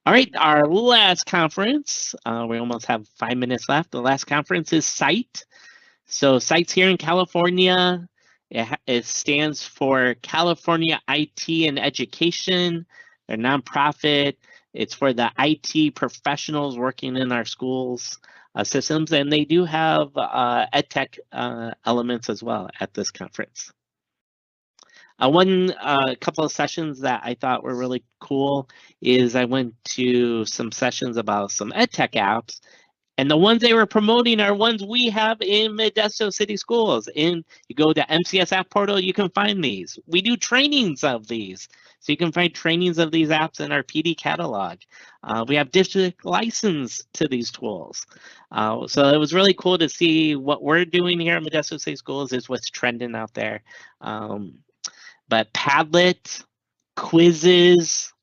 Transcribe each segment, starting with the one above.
All right, our last conference, we almost have 5 minutes left. The last conference is CITE. So CITE's here in California. It stands for California IT and Education. They're nonprofit. It's for the IT professionals working in our schools systems, and they do have EdTech elements as well at this conference. One couple of sessions that I thought were really cool is I went to some sessions about some EdTech apps, and the ones they were promoting are ones we have in Modesto City Schools. You go to MCS App Portal, you can find these. We do trainings of these. So you can find trainings of these apps in our PD catalog. We have district license to these tools. So it was really cool to see what we're doing here at Modesto City Schools is what's trending out there. But Padlet, quizzes,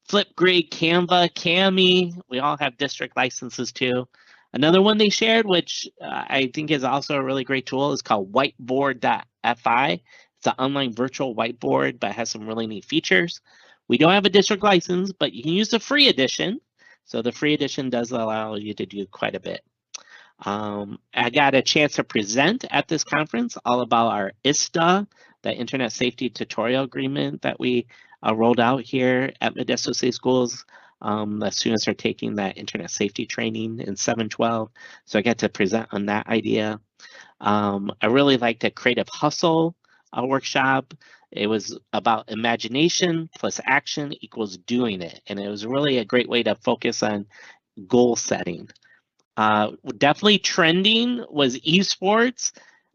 Flipgrid, Canva, Kami, we all have district licenses too. Another one they shared, which I think is also a really great tool, is called whiteboard.fi. It's an online virtual whiteboard, but has some really neat features. We don't have a district license, but you can use the free edition. So the free edition does allow you to do quite a bit. I got a chance to present at this conference all about our ISTA, the Internet Safety Tutorial Agreement that we rolled out here at Modesto City Schools. The students are taking that internet safety training in 712, so I get to present on that idea. I really liked the Creative Hustle workshop. It was about imagination plus action equals doing it, and it was really a great way to focus on goal setting. Definitely trending was esports.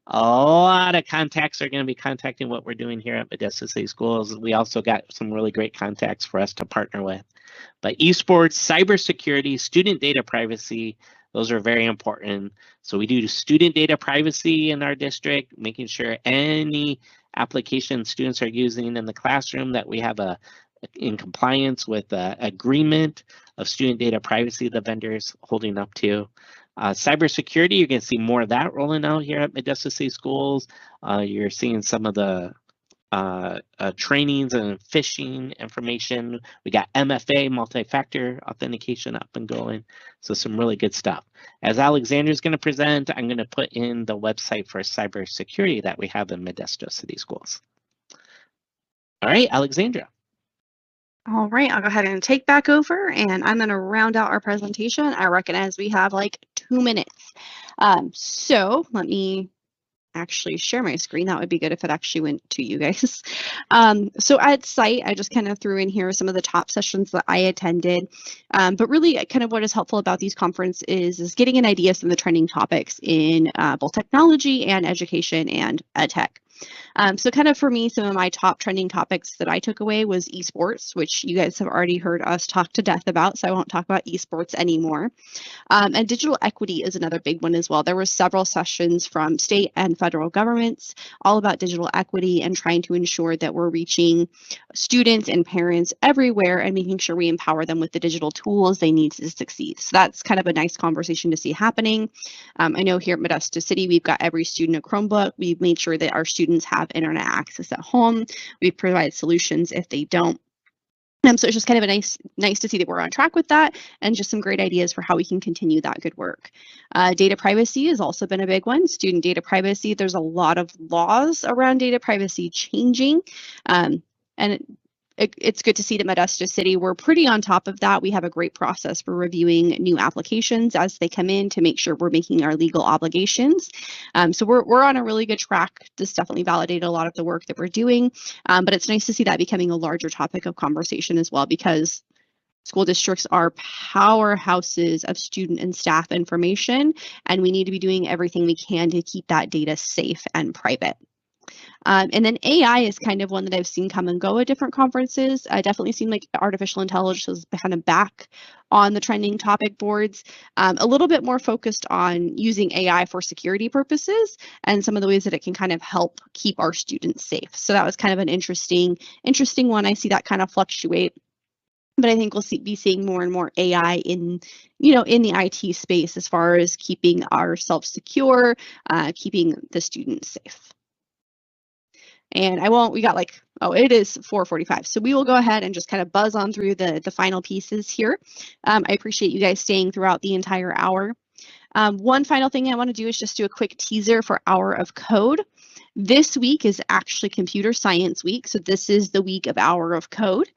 A lot of contacts are going to be contacting what we're doing here at Modesto City Schools. We also got some really great contacts for us to partner with. But esports, cybersecurity, student data privacy, those are very important. So we do student data privacy in our district, making sure any application students are using in the classroom that we have in compliance with the agreement of student data privacy the vendors holding up to. Cybersecurity, you're going to see more of that rolling out here at Modesto City Schools. You're seeing some of the trainings and phishing information. We got MFA, multi-factor authentication, up and going. So some really good stuff. As Alexandra's going to present, I'm going to put in the website for cybersecurity that we have in Modesto City Schools. All right, Alexandra. All right, I'll go ahead and take back over, and I'm going to round out our presentation. I recognize we have like 2 minutes. So let me actually share my screen. That would be good if it actually went to you guys. So at CITE, I just kind of threw in here some of the top sessions that I attended. But really kind of what is helpful about these conferences is getting an idea of some of the trending topics in both technology and education and EdTech. So kind of for me, some of my top trending topics that I took away was esports, which you guys have already heard us talk to death about, so I won't talk about esports anymore. And digital equity is another big one as well. There were several sessions from state and federal governments all about digital equity and trying to ensure that we're reaching students and parents everywhere and making sure we empower them with the digital tools they need to succeed. So that's kind of a nice conversation to see happening. I know here at Modesto City, we've got every student a Chromebook. We've made sure that our students have internet access at home. We provide solutions if they don't. So it's just kind of nice to see that we're on track with that, and just some great ideas for how we can continue that good work. Data privacy has also been a big one. Student data privacy, there's a lot of laws around data privacy changing, and it's good to see that Modesto City, we're pretty on top of that. We have a great process for reviewing new applications as they come in to make sure we're making our legal obligations. So we're on a really good track. This definitely validated a lot of the work that we're doing, but it's nice to see that becoming a larger topic of conversation as well, because school districts are powerhouses of student and staff information, and we need to be doing everything we can to keep that data safe and private. And then AI is kind of one that I've seen come and go at different conferences. I definitely seen like artificial intelligence is kind of back on the trending topic boards, a little bit more focused on using AI for security purposes and some of the ways that it can kind of help keep our students safe. So that was kind of an interesting one. I see that kind of fluctuate. But I think we'll be seeing more and more AI in the IT space as far as keeping ourselves secure, keeping the students safe. And we got like Oh, it is 4:45. So we will go ahead and just kind of buzz on through the final pieces here. I appreciate you guys staying throughout the entire hour. One final thing I want to do is just do a quick teaser for Hour of Code. This week is actually Computer Science Week, so this is the week of Hour of Code.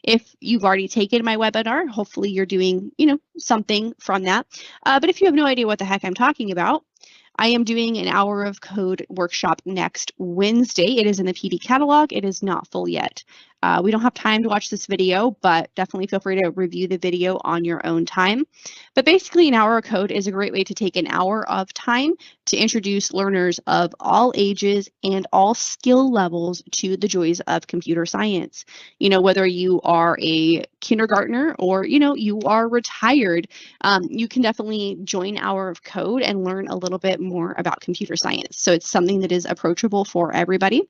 If you've already taken my webinar, hopefully you're doing, something from that. But if you have no idea what the heck I'm talking about, I am doing an Hour of Code workshop next Wednesday. It is in the PD catalog. It is not full yet. We don't have time to watch this video, but definitely feel free to review the video on your own time. But basically, an Hour of Code is a great way to take an hour of time to introduce learners of all ages and all skill levels to the joys of computer science. Whether you are a kindergartner or, you are retired, you can definitely join Hour of Code and learn a little bit more about computer science. So it's something that is approachable for everybody.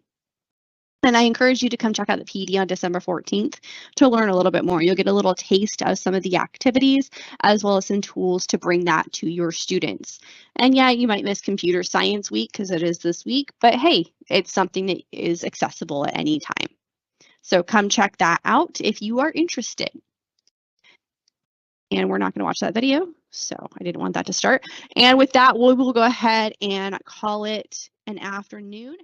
And I encourage you to come check out the PD on December 14th to learn a little bit more. You'll get a little taste of some of the activities as well as some tools to bring that to your students. And yeah, you might miss Computer Science Week because it is this week, but hey, it's something that is accessible at any time. So come check that out if you are interested. And we're not going to watch that video, so I didn't want that to start. And with that, we will go ahead and call it an afternoon.